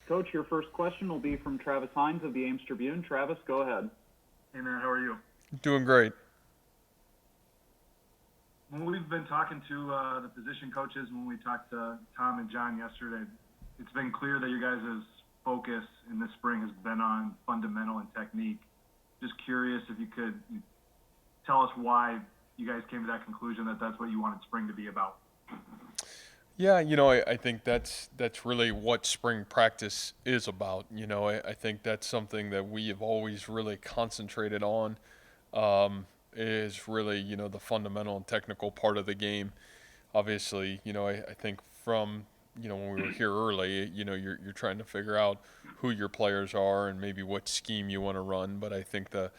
Coach, your first question will be from Travis Hines of the Ames Tribune. Travis, go ahead. Hey, Matt, how are you? Doing great. When we've been talking to the position coaches, when we talked to Tom and John yesterday, it's been clear that your guys' focus in the spring has been on fundamental and technique. Just curious if you could tell us why you guys came to that conclusion that that's what you wanted spring to be about. Yeah, I think that's really what spring practice is about. I think that's something that we have always really concentrated on, is really, the fundamental and technical part of the game. Obviously, I think from, when we were here early, you're trying to figure out who your players are and maybe what scheme you want to run. But I think the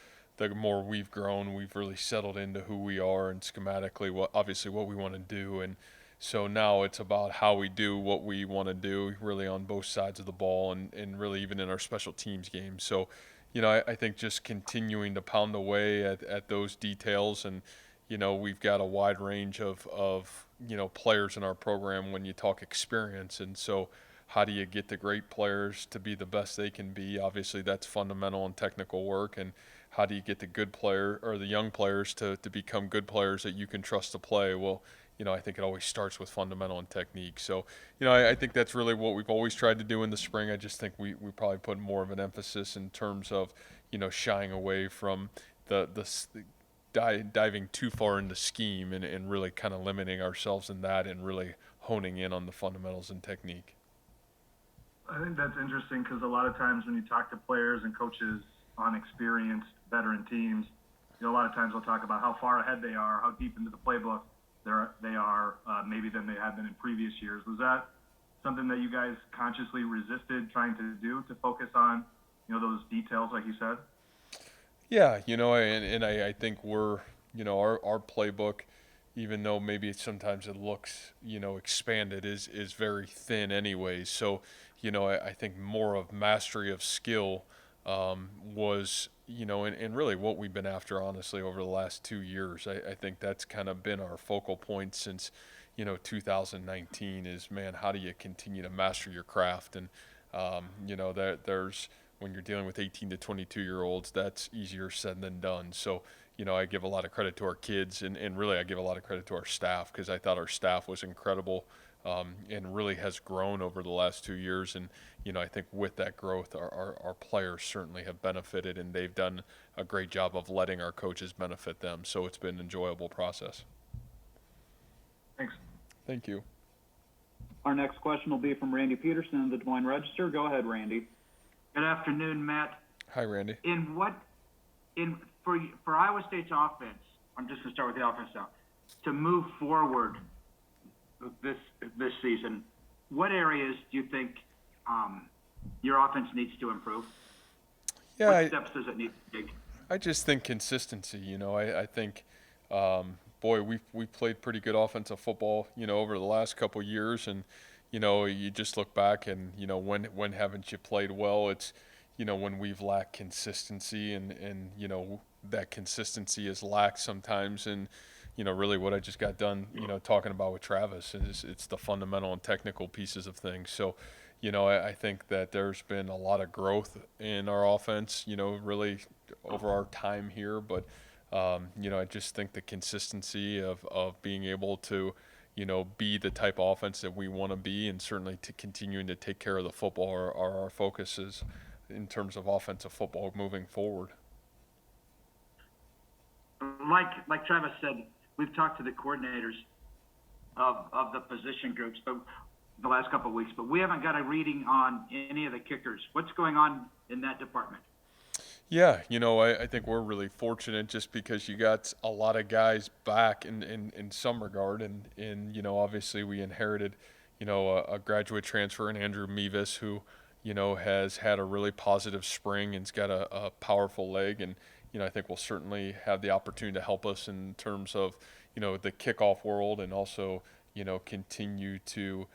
more we've grown, we've really settled into who we are and schematically what we want to do. And so now it's about how we do what we want to do really on both sides of the ball and really even in our special teams game. So, I think just continuing to pound away at those details. And, we've got a wide range of players in our program when you talk experience. And so how do you get the great players to be the best they can be? Obviously, that's fundamental and technical work. And how do you get the good player or the young players to become good players that you can trust to play? Well, I think it always starts with fundamental and technique. So, I think that's really what we've always tried to do in the spring. I just think we probably put more of an emphasis in terms of, shying away from diving too far into scheme and really kind of limiting ourselves in that and really honing in on the fundamentals and technique. I think that's interesting because a lot of times when you talk to players and coaches on experienced veteran teams, a lot of times they'll talk about how far ahead they are, how deep into the playbook they are maybe than they have been in previous years. Was that something that you guys consciously resisted trying to do to focus on, those details like you said? Yeah, and I think we're, our playbook, even though maybe sometimes it looks, expanded, is very thin anyways. So, I think more of mastery of skill was, and really what we've been after, honestly, over the last 2 years. I think that's kind of been our focal point since, 2019 is, man, how do you continue to master your craft? And, there's when you're dealing with 18 to 22-year-olds, that's easier said than done. So, I give a lot of credit to our kids, and really I give a lot of credit to our staff because I thought our staff was incredible and really has grown over the last 2 years. And, I think with that growth, our players certainly have benefited, and they've done a great job of letting our coaches benefit them. So it's been an enjoyable process. Thanks. Thank you. Our next question will be from Randy Peterson of the Des Moines Register. Go ahead, Randy. Good afternoon, Matt. Hi, Randy. For Iowa State's offense, I'm just going to start with the offense now, to move forward this season, what areas do you think your offense needs to improve? Yeah, what steps does it need to take? I just think consistency. I think, boy, we've played pretty good offensive football, over the last couple of years, and you just look back and when haven't you played well? It's when we've lacked consistency, and that consistency is lacked sometimes. And really what I just got done talking about with Travis is it's the fundamental and technical pieces of things. So I think that there's been a lot of growth in our offense really over our time here, but I just think the consistency of being able to be the type of offense that we want to be, and certainly to continuing to take care of the football are our focuses in terms of offensive football moving forward. Like Travis said, we've talked to the coordinators of the position groups but the last couple of weeks, but we haven't got a reading on any of the kickers. What's going on in that department? Yeah, I think we're really fortunate just because you got a lot of guys back in some regard. And obviously we inherited, a graduate transfer in Andrew Mevis who, has had a really positive spring and's got a powerful leg. And, I think will certainly have the opportunity to help us in terms of, the kickoff world and also, continue to,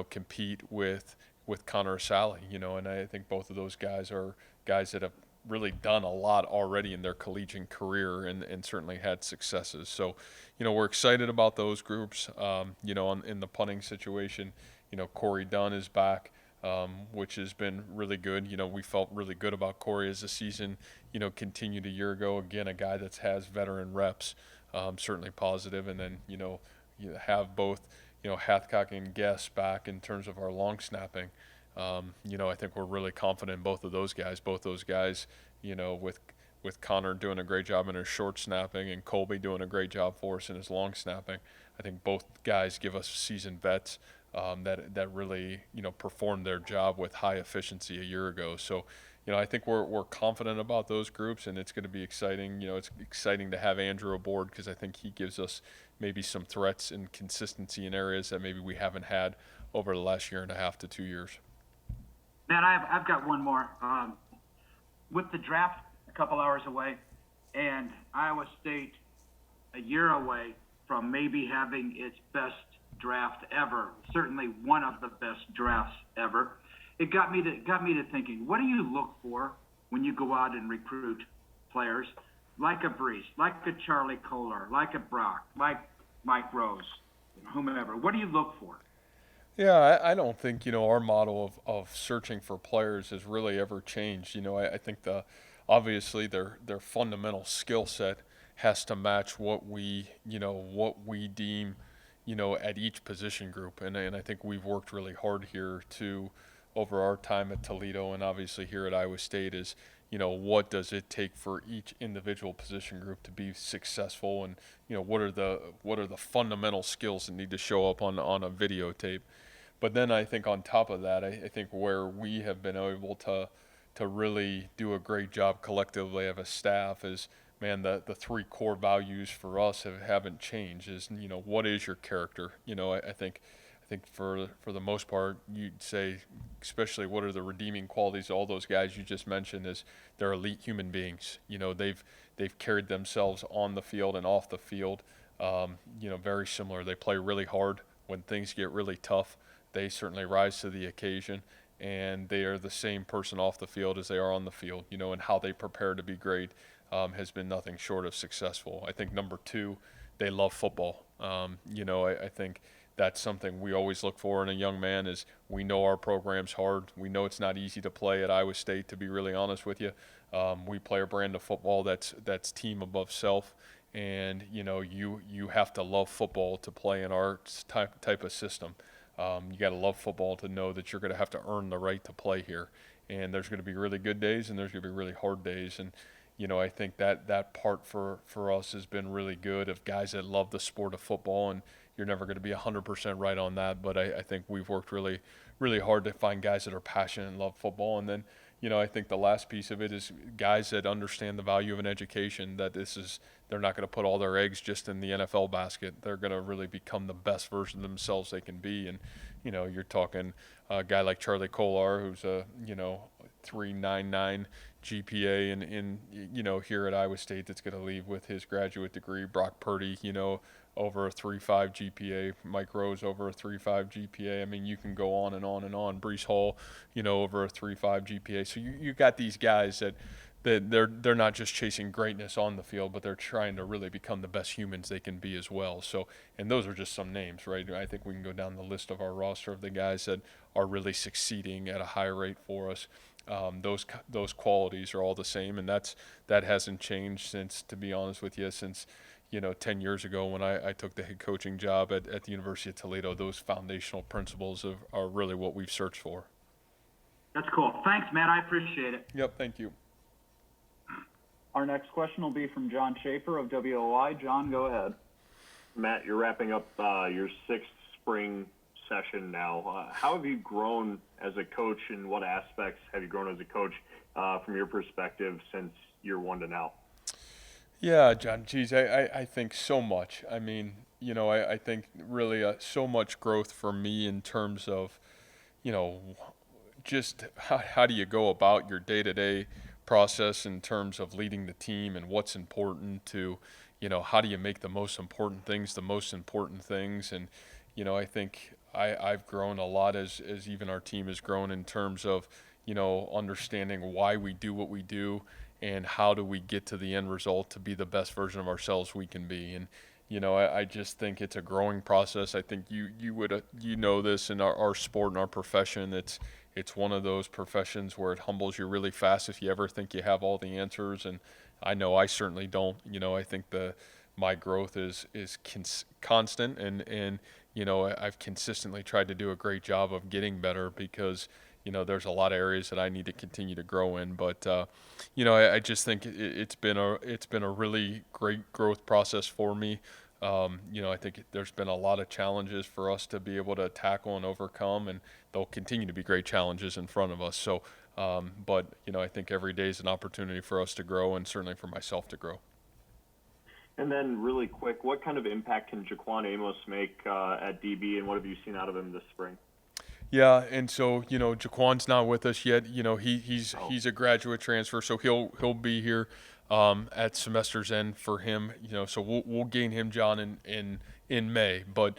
compete with Connor Sally, and I think both of those guys are guys that have really done a lot already in their collegiate career and certainly had successes. So, we're excited about those groups. In the punting situation, Corey Dunn is back. which has been really good. You know, we felt really good about Corey as the season, you know, continued a year ago. Again, a guy that has veteran reps, certainly positive. And then, you have both, Hathcock and Guest back in terms of our long snapping. I think we're really confident in both of those guys. Both those guys, with Connor doing a great job in his short snapping and Colby doing a great job for us in his long snapping. I think both guys give us seasoned vets that really performed their job with high efficiency a year ago. So, I think we're confident about those groups, and it's going to be exciting. It's exciting to have Andrew aboard because I think he gives us maybe some threats and consistency in areas that maybe we haven't had over the last year and a half to 2 years. Matt, I've got one more. With the draft a couple hours away, and Iowa State a year away from maybe having its best draft ever, certainly one of the best drafts ever, it got me to thinking, what do you look for when you go out and recruit players like a Brees, like a Charlie Kohler, like a Brock, like Mike Rose, whomever? What do you look for? Yeah, I don't think, our model of searching for players has really ever changed. I think obviously their fundamental skill set has to match what we deem, at each position group. And I think we've worked really hard here over our time at Toledo and obviously here at Iowa State is, what does it take for each individual position group to be successful, and what are the fundamental skills that need to show up on a videotape. But then I think on top of that, I think where we have been able to really do a great job collectively as a staff is, man, the three core values for us haven't changed. Is what is your character? I think for the most part, you'd say, especially what are the redeeming qualities of all those guys you just mentioned, is they're elite human beings. They've carried themselves on the field and off the field, very similar. They play really hard when things get really tough. They certainly rise to the occasion, and they are the same person off the field as they are on the field. And how they prepare to be great has been nothing short of successful. I think number two, they love football. I think that's something we always look for in a young man is we know our program's hard. We know it's not easy to play at Iowa State, to be really honest with you. We play a brand of football that's team above self, and you have to love football to play in our type of system. You got to love football to know that you're going to have to earn the right to play here, and there's going to be really good days and there's going to be really hard days. And I think that part for us has been really good, of guys that love the sport of football. And you're never going to be 100% right on that, but I think we've worked really, really hard to find guys that are passionate and love football. And then, I think the last piece of it is guys that understand the value of an education, that they're not going to put all their eggs just in the NFL basket. They're going to really become the best version of themselves they can be. And, you're talking a guy like Charlie Kohler, who's a, 3.99 GPA in here at Iowa State, that's going to leave with his graduate degree. Brock Purdy, over a 3.5 GPA. Mike Rose over a 3.5 GPA. I mean, you can go on and on and on. Brees Hall, over a 3.5 GPA. So you got these guys that they're not just chasing greatness on the field, but they're trying to really become the best humans they can be as well. So, and those are just some names, right? I think we can go down the list of our roster of the guys that are really succeeding at a high rate for us. Those qualities are all the same, and that hasn't changed since, to be honest with you, since 10 years ago when I took the head coaching job at the University of Toledo. Those foundational principles are really what we've searched for. That's cool. Thanks, Matt. I appreciate it. Yep, thank you. Our next question will be from John Schaefer of WOI. John, go ahead. Matt, you're wrapping up your sixth spring session now. How have you grown as a coach, and what aspects have you grown as a coach from your perspective since year one to now? Yeah, John, geez, I think so much. I mean, I think really so much growth for me in terms of, just how do you go about your day-to-day process in terms of leading the team, and what's important to, how do you make the most important things. And, I think I've grown a lot as even our team has grown in terms of, understanding why we do what we do, and how do we get to the end result to be the best version of ourselves we can be. And, I just think it's a growing process. I think you know this in our sport and our profession. it's one of those professions where it humbles you really fast if you ever think you have all the answers. And I know I certainly don't. I think my growth is constant, and I've consistently tried to do a great job of getting better because there's a lot of areas that I need to continue to grow in. But I just think it's been a really great growth process for me. I think there's been a lot of challenges for us to be able to tackle and overcome, and there'll continue to be great challenges in front of us. So, but I think every day is an opportunity for us to grow, and certainly for myself to grow. And then really quick, what kind of impact can Jaquan Amos make at DB, and what have you seen out of him this spring? Yeah, and so Jaquan's not with us yet. He's a graduate transfer, so he'll be here at semester's end for him. So we'll gain him, John, in May. But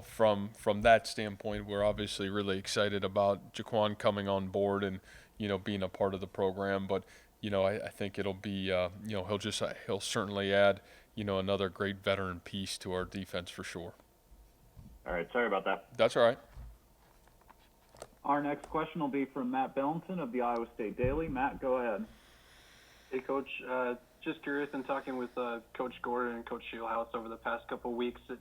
from that standpoint, we're obviously really excited about Jaquan coming on board and being a part of the program. But I think it'll be he'll certainly add another great veteran piece to our defense for sure. All right, sorry about that. That's all right. Our next question will be from Matt Bellington of the Iowa State Daily. Matt, go ahead. Hey, Coach. Just curious, in talking with Coach Gordon and Coach Shieldhouse over the past couple of weeks, it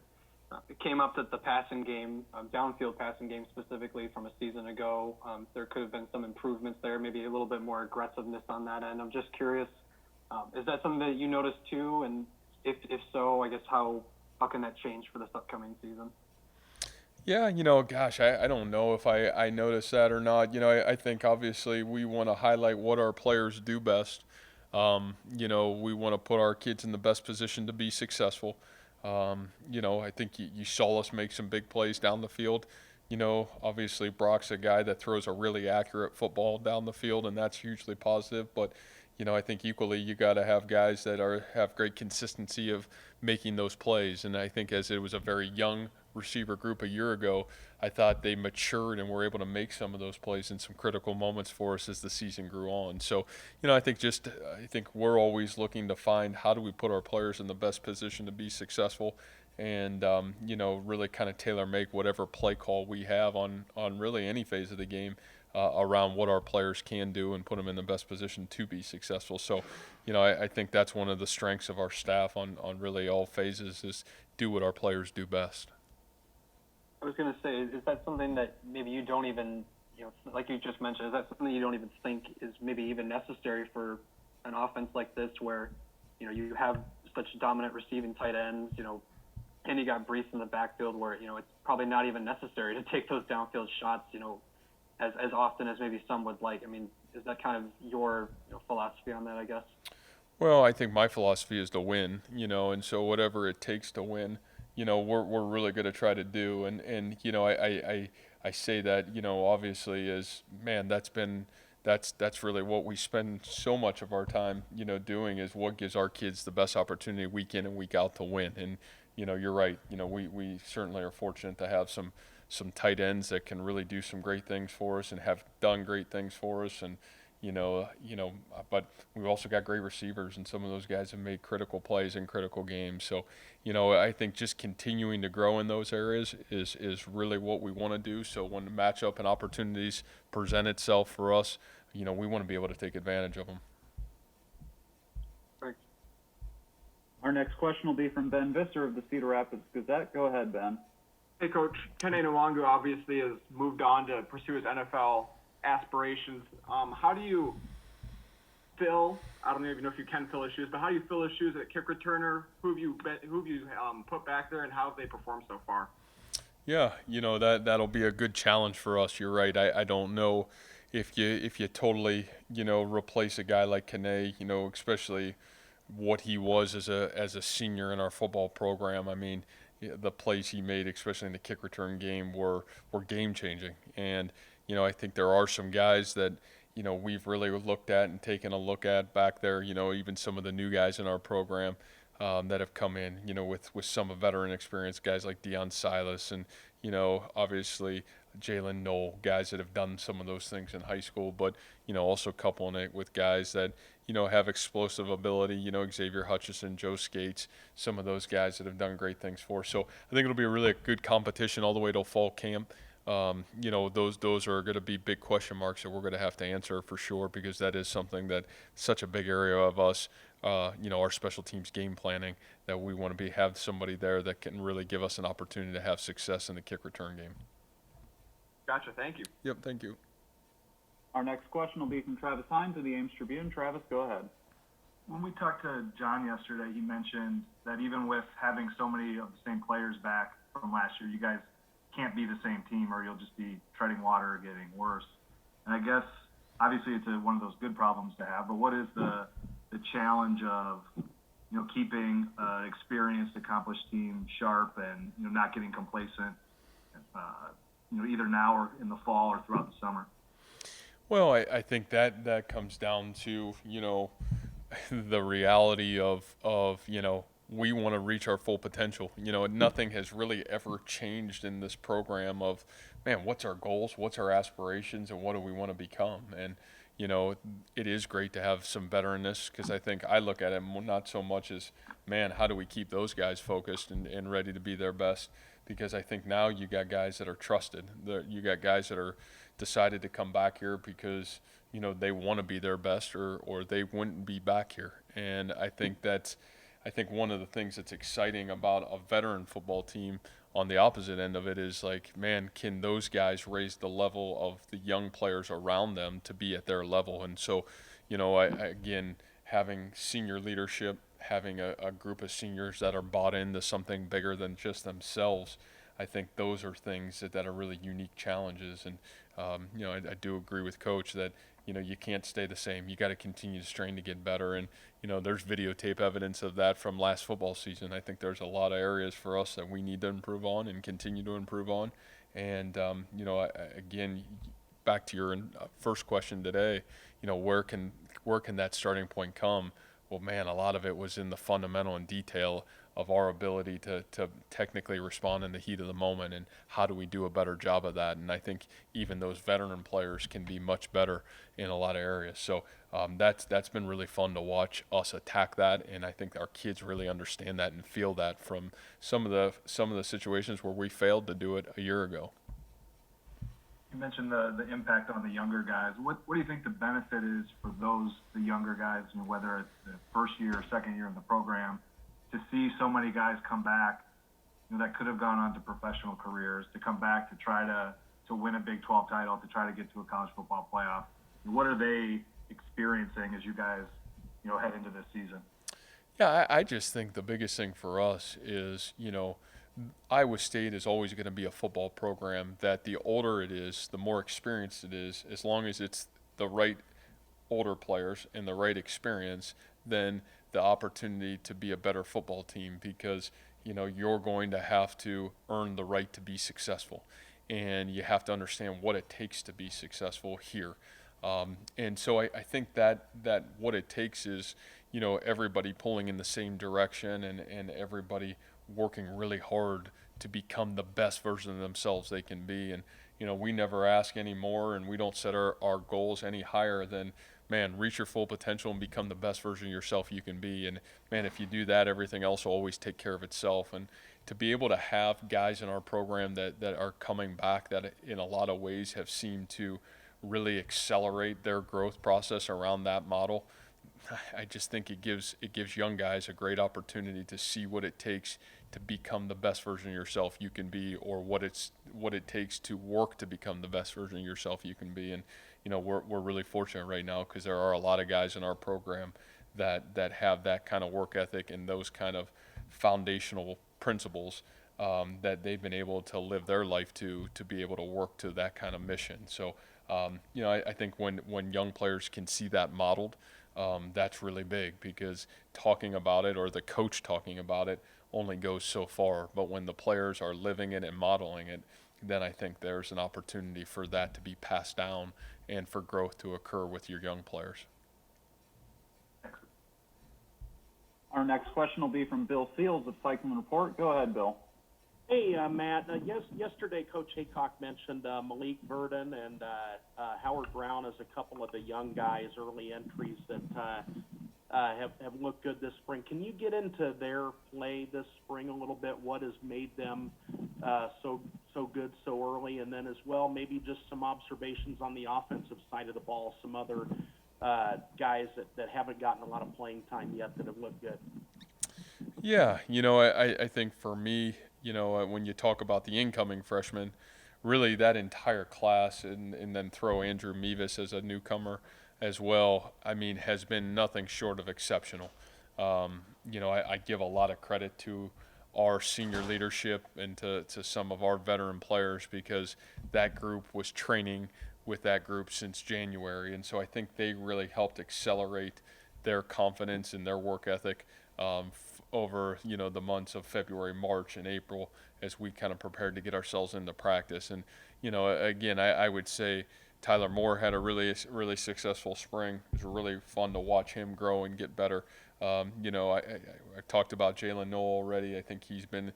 came up that the passing game, downfield passing game specifically from a season ago, there could have been some improvements there, maybe a little bit more aggressiveness on that end. I'm just curious, is that something that you noticed too? And if so, I guess how can that change for this upcoming season? Yeah, gosh, I don't know if I noticed that or not. I think obviously we want to highlight what our players do best. We want to put our kids in the best position to be successful. I think you saw us make some big plays down the field. Obviously Brock's a guy that throws a really accurate football down the field, and that's hugely positive. But I think equally you got to have guys that have great consistency of making those plays. And I think as it was a very young receiver group a year ago, I thought they matured and were able to make some of those plays in some critical moments for us as the season grew on. So, I think we're always looking to find how do we put our players in the best position to be successful, and really kind of tailor make whatever play call we have on really any phase of the game around what our players can do and put them in the best position to be successful. So, I think that's one of the strengths of our staff on really all phases is do what our players do best. I was going to say, is that something that maybe you don't even, like you just mentioned, is that something that you don't even think is maybe even necessary for an offense like this where, you have such dominant receiving tight ends, and you got Brees in the backfield where, it's probably not even necessary to take those downfield shots, as often as maybe some would like. I mean, is that kind of your philosophy on that, I guess? Well, I think my philosophy is to win, and so whatever it takes to win, we're really going to try to do. And I say that, obviously as, man, that's really what we spend so much of our time, doing is what gives our kids the best opportunity week in and week out to win. And, you're right. We certainly are fortunate to have some tight ends that can really do some great things for us and have done great things for us. And, but we've also got great receivers, and some of those guys have made critical plays in critical games. So, I think just continuing to grow in those areas is really what we want to do. So when the matchup and opportunities present itself for us, we want to be able to take advantage of them. Thanks. Our next question will be from Ben Visser of the Cedar Rapids Gazette. Go ahead, Ben. Hey, Coach. Kene Nwangu obviously has moved on to pursue his NFL aspirations. How do you fill? I don't even know if you can fill his shoes, but how do you fill his shoes at kick returner? Who have you put back there, and how have they performed so far? Yeah, that'll be a good challenge for us. You're right. I don't know if you totally replace a guy like Kene, especially what he was as a senior in our football program. I mean, the plays he made, especially in the kick return game, were game changing. And I think there are some guys that we've really looked at and taken a look at back there. Even some of the new guys in our program that have come in, with some veteran experience, guys like Deion Silas and obviously Jalen Knoll, guys that have done some of those things in high school, but also coupling it with guys that have explosive ability, Xavier Hutchinson, Joe Skates, some of those guys that have done great things for us. So I think it'll be a really good competition all the way to fall camp. those are going to be big question marks that we're going to have to answer for sure, because that is something that such a big area of us, our special teams game planning, that we want to have somebody there that can really give us an opportunity to have success in the kick return game. Gotcha. Thank you. Yep, thank you. Our next question will be from Travis Hines of the Ames Tribune. Travis, go ahead. When we talked to John yesterday, he mentioned that even with having so many of the same players back from last year, you guys can't be the same team, or you'll just be treading water or getting worse. And I guess obviously it's one of those good problems to have, but what is the challenge of keeping an experienced, accomplished team sharp and not getting complacent, either now or in the fall or throughout the summer? Well, I think that comes down to, the reality of we want to reach our full potential. Nothing has really ever changed in this program of, man, what's our goals, what's our aspirations, and what do we want to become? And, it is great to have some veteranness, because I think I look at it not so much as, man, how do we keep those guys focused and ready to be their best? Because I think now you got guys that are trusted. You got guys that are decided to come back here because, they want to be their best, or they wouldn't be back here. And I think one of the things that's exciting about a veteran football team on the opposite end of it is, like, man, can those guys raise the level of the young players around them to be at their level? And so, again, having senior leadership, having a group of seniors that are bought into something bigger than just themselves, I think those are things that are really unique challenges. And, I do agree with Coach that, you can't stay the same. You got to continue to strain to get better. And, there's videotape evidence of that from last football season. I think there's a lot of areas for us that we need to improve on and continue to improve on. And, again, back to your first question today, where can that starting point come? Well, man, a lot of it was in the fundamental and detail of our ability to technically respond in the heat of the moment, and how do we do a better job of that. And I think even those veteran players can be much better in a lot of areas. So that's been really fun to watch us attack that, and I think our kids really understand that and feel that from some of the situations where we failed to do it a year ago. You mentioned the impact on the younger guys. What do you think the benefit is for the younger guys, whether it's the first year or second year in the program, to see so many guys come back that could have gone on to professional careers, to come back to try to win a Big 12 title, to try to get to a college football playoff? What are they experiencing as you guys head into this season? Yeah, I just think the biggest thing for us is, Iowa State is always going to be a football program that the older it is, the more experienced it is, as long as it's the right older players and the right experience, then the opportunity to be a better football team, because, you're going to have to earn the right to be successful, and you have to understand what it takes to be successful here. And so I think that what it takes is, everybody pulling in the same direction, and everybody working really hard to become the best version of themselves they can be. And, we never ask any more, and we don't set our goals any higher than, man, reach your full potential and become the best version of yourself you can be. And, man, if you do that, everything else will always take care of itself. And to be able to have guys in our program that are coming back that in a lot of ways have seemed to really accelerate their growth process around that model, I just think it gives young guys a great opportunity to see what it takes to become the best version of yourself you can be, or what it takes to work to become the best version of yourself you can be. And, we're really fortunate right now, because there are a lot of guys in our program that have that kind of work ethic and those kind of foundational principles that they've been able to live their life to be able to work to that kind of mission. So, I think when young players can see that modeled, that's really big, because talking about it, or the coach talking about it, only goes so far. But when the players are living it and modeling it, then I think there's an opportunity for that to be passed down and for growth to occur with your young players. Our next question will be from Bill Fields of Cycling Report. Go ahead, Bill. Hey, Matt. Yesterday, Coach Haycock mentioned Malik Verdon and Howard Brown as a couple of the young guys, early entries that have looked good this spring. Can you get into their play this spring a little bit? What has made them so so good so early, and then as well maybe just some observations on the offensive side of the ball, some other guys that haven't gotten a lot of playing time yet that have looked good. Yeah, I think for me, when you talk about the incoming freshmen, really that entire class, and then throw Andrew Mevis as a newcomer as well, I mean, has been nothing short of exceptional. I give a lot of credit to our senior leadership and to some of our veteran players, because that group was training with that group since January. And so I think they really helped accelerate their confidence and their work ethic over the months of February, March, and April, as we kind of prepared to get ourselves into practice. And again, I would say Tyler Moore had a really successful spring. It was really fun to watch him grow and get better. I talked about Jalen Noel already. I think he's been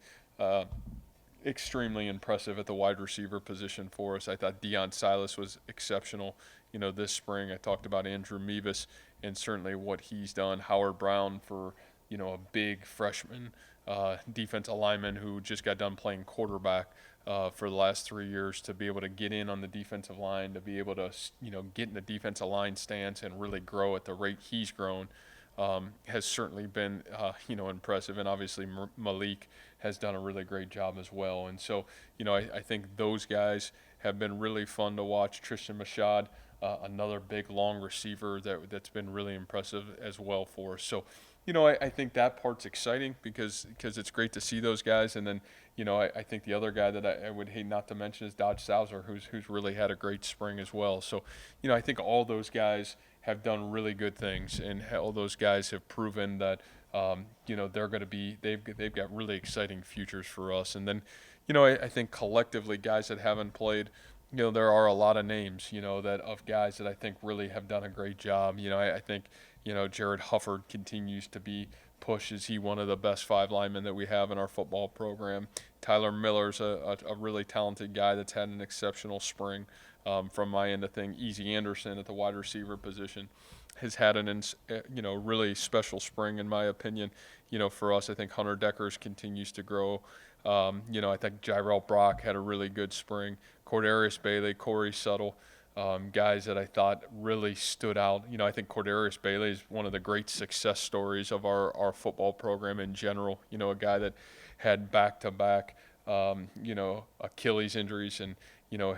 extremely impressive at the wide receiver position for us. I thought Deion Silas was exceptional, this spring. I talked about Andrew Mevis and certainly what he's done. Howard Brown, for a big freshman defensive lineman who just got done playing quarterback for the last 3 years, to be able to get in on the defensive line, to be able to get in the defensive line stance and really grow at the rate he's grown, has certainly been impressive. And obviously Malik has done a really great job as well. And so I think those guys have been really fun to watch. Tristan Mashad, another big long receiver that's been really impressive as well for us. So I think that part's exciting because it's great to see those guys. And then I think the other guy that I would hate not to mention is Dodge Sauser, who's really had a great spring as well. So I think all those guys have done really good things, and all those guys have proven that they're going to be they've got really exciting futures for us. And then I think collectively, guys that haven't played, there are a lot of names that of guys that I think really have done a great job. I think Jared Hufford continues to be pushed. Is he one of the best 5 linemen that we have in our football program? Tyler Miller's a really talented guy that's had an exceptional spring. From my end of thing, Easy Anderson at the wide receiver position has had an really special spring, in my opinion. For us, I think Hunter Deckers continues to grow. I think Jyrell Brock had a really good spring. Cordarius Bailey, Corey Suttle, guys that I thought really stood out. I think Cordarius Bailey is one of the great success stories of our football program in general. A guy that had back-to-back, Achilles injuries, and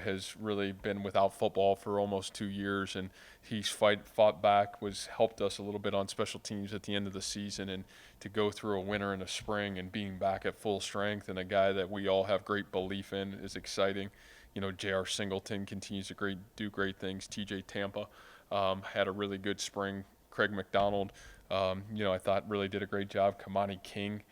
has really been without football for almost 2 years, and he's fought back, helped us a little bit on special teams at the end of the season, and to go through a winter and a spring and being back at full strength, and a guy that we all have great belief in, is exciting. J.R. Singleton continues to do great things. T.J. Tampa had a really good spring. Craig McDonald, I thought really did a great job. Kamani King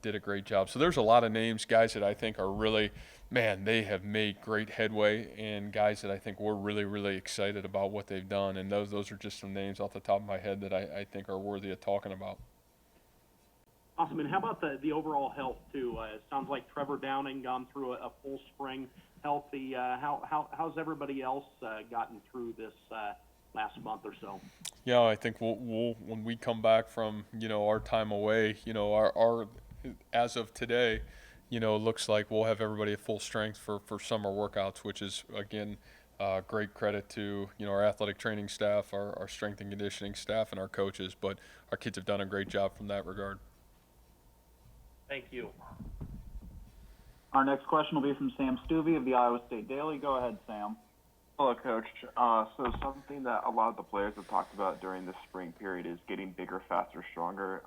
did a great job. So there's a lot of names, guys that I think are really, they have made great headway, and guys that I think we're really, really excited about what they've done. And those are just some names off the top of my head that I think are worthy of talking about. Awesome. And how about the overall health too? It sounds like Trevor Downing gone through a full spring healthy. How's everybody else gotten through this last month or so? Yeah, I think we'll when we come back from our time away, our as of today, looks like we'll have everybody at full strength for summer workouts, which is again great credit to our athletic training staff, our strength and conditioning staff, and our coaches. But our kids have done a great job from that regard. Thank you. Our next question will be from Sam Stuvey of the Iowa State Daily. Go ahead, Sam. Hello, Coach. So something that a lot of the players have talked about during this spring period is getting bigger, faster, stronger.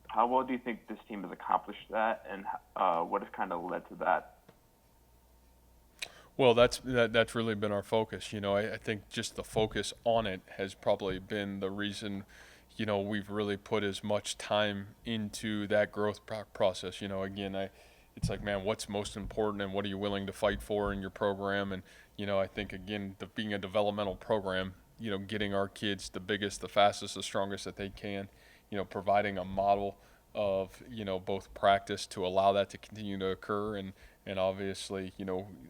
How well do you think this team has accomplished that, and what has kind of led to that? Well, that's really been our focus. I think just the focus on it has probably been the reason we've really put as much time into that growth process. Again, it's like, man, what's most important and what are you willing to fight for in your program? And, I think, again, being a developmental program, getting our kids the biggest, the fastest, the strongest that they can, providing a model of, both practice to allow that to continue to occur. And obviously,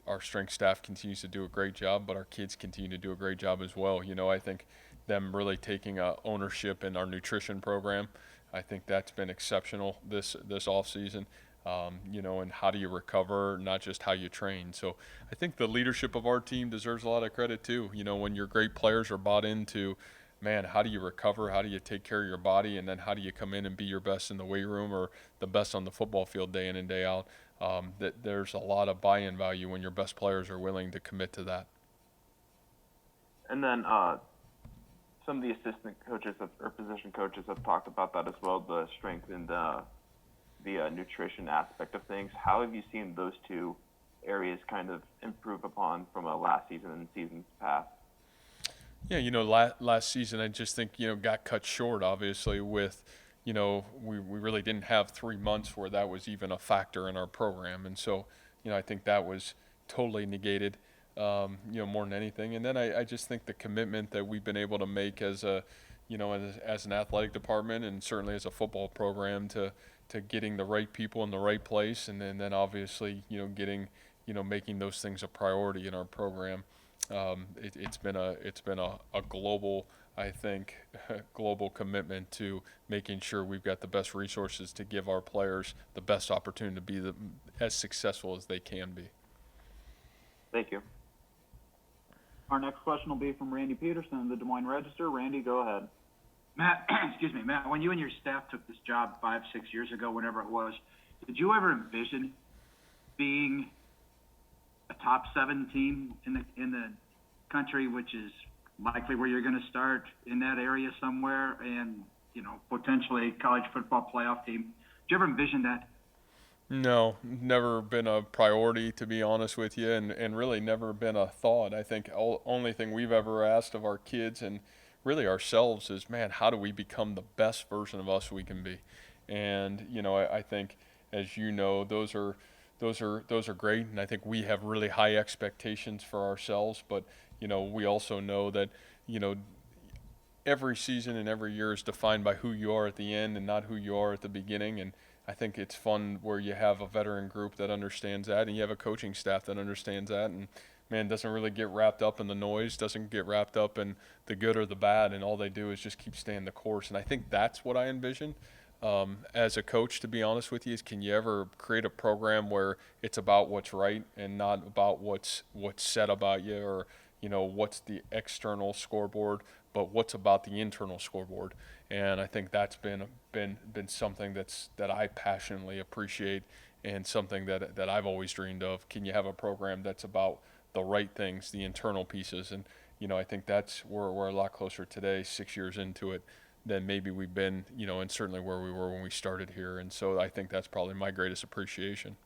our strength staff continues to do a great job, but our kids continue to do a great job as well. I think them really taking ownership in our nutrition program, I think that's been exceptional this off season. and how do you recover, not just how you train. So I think the leadership of our team deserves a lot of credit too. When your great players are bought into, man, how do you recover? How do you take care of your body? And then how do you come in and be your best in the weight room or the best on the football field day in and day out? That there's a lot of buy-in value when your best players are willing to commit to that. And then some of the assistant coaches or position coaches have talked about that as well, the strength and the nutrition aspect of things. How have you seen those two areas kind of improve upon from last season and seasons past? Yeah, last season I just think, got cut short, obviously, with, we really didn't have 3 months where that was even a factor in our program. And so, I think that was totally negated, more than anything. And then I just think the commitment that we've been able to make as as an athletic department and certainly as a football program to getting the right people in the right place. And then obviously, making those things a priority in our program. It's been a global, I think, global commitment to making sure we've got the best resources to give our players the best opportunity to be as successful as they can be. Thank you. Our next question will be from Randy Peterson of the Des Moines Register. Randy, go ahead. Matt, excuse me, Matt, when you and your staff took this job 5-6 years ago, whenever it was, did you ever envision being a top 7 team in the country, which is likely where you're going to start in that area somewhere, and potentially a college football playoff team? Did you ever envision that? No, never been a priority, to be honest with you, and really never been a thought. I think only thing we've ever asked of our kids and really ourselves is, man, how do we become the best version of us we can be? And I think, as those are great, and I think we have really high expectations for ourselves. But we also know that every season and every year is defined by who you are at the end and not who you are at the beginning. And I think it's fun where you have a veteran group that understands that, and you have a coaching staff that understands that, and man, doesn't really get wrapped up in the noise, doesn't get wrapped up in the good or the bad, and all they do is just keep staying the course. And I think that's what I envision. As a coach, to be honest with you, is can you ever create a program where it's about what's right and not about what's said about you or what's the external scoreboard, but what's about the internal scoreboard. And I think that's been something that I passionately appreciate and something that I've always dreamed of. Can you have a program that's about the right things, the internal pieces? And I think that's where we're a lot closer today, 6 years into it, than maybe we've been, and certainly where we were when we started here. And so I think that's probably my greatest appreciation.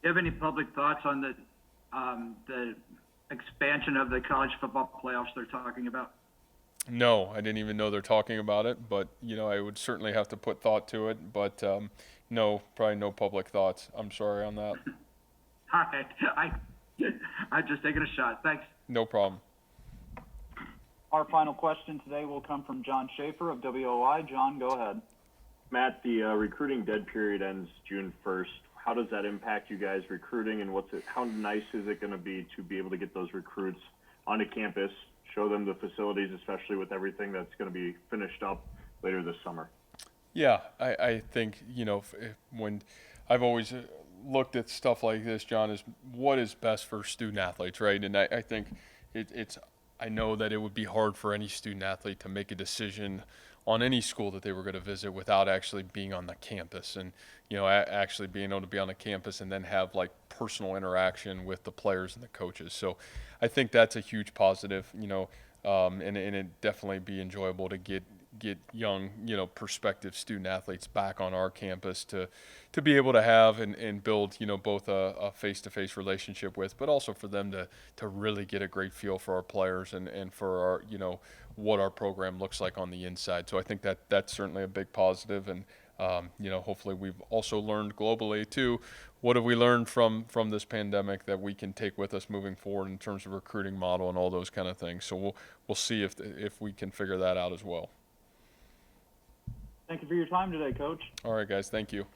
Do you have any public thoughts on the expansion of the college football playoffs they're talking about? No, I didn't even know they're talking about it, but I would certainly have to put thought to it. But no, probably no public thoughts. I'm sorry on that. All right, I'm just taking a shot. Thanks. No problem. Our final question today will come from John Schaefer of WOI. John, go ahead. Matt, the recruiting dead period ends June 1st. How does that impact you guys recruiting, and how nice is it going to be able to get those recruits onto campus, show them the facilities, especially with everything that's going to be finished up later this summer? Yeah, I think, when I've always looked at stuff like this, John, is what is best for student athletes, right? And I think I know that it would be hard for any student athlete to make a decision on any school that they were going to visit without actually being on the campus and, actually being able to be on the campus and then have like personal interaction with the players and the coaches. So I think that's a huge positive, and it'd definitely be enjoyable to get young, prospective student athletes back on our campus to be able to have and build, both a face-to-face relationship with, but also for them to really get a great feel for our players and for our, what our program looks like on the inside. So I think that's certainly a big positive. And, hopefully we've also learned globally too, what have we learned from this pandemic that we can take with us moving forward in terms of recruiting model and all those kind of things. So we'll see if we can figure that out as well. Thank you for your time today, Coach. All right, guys. Thank you.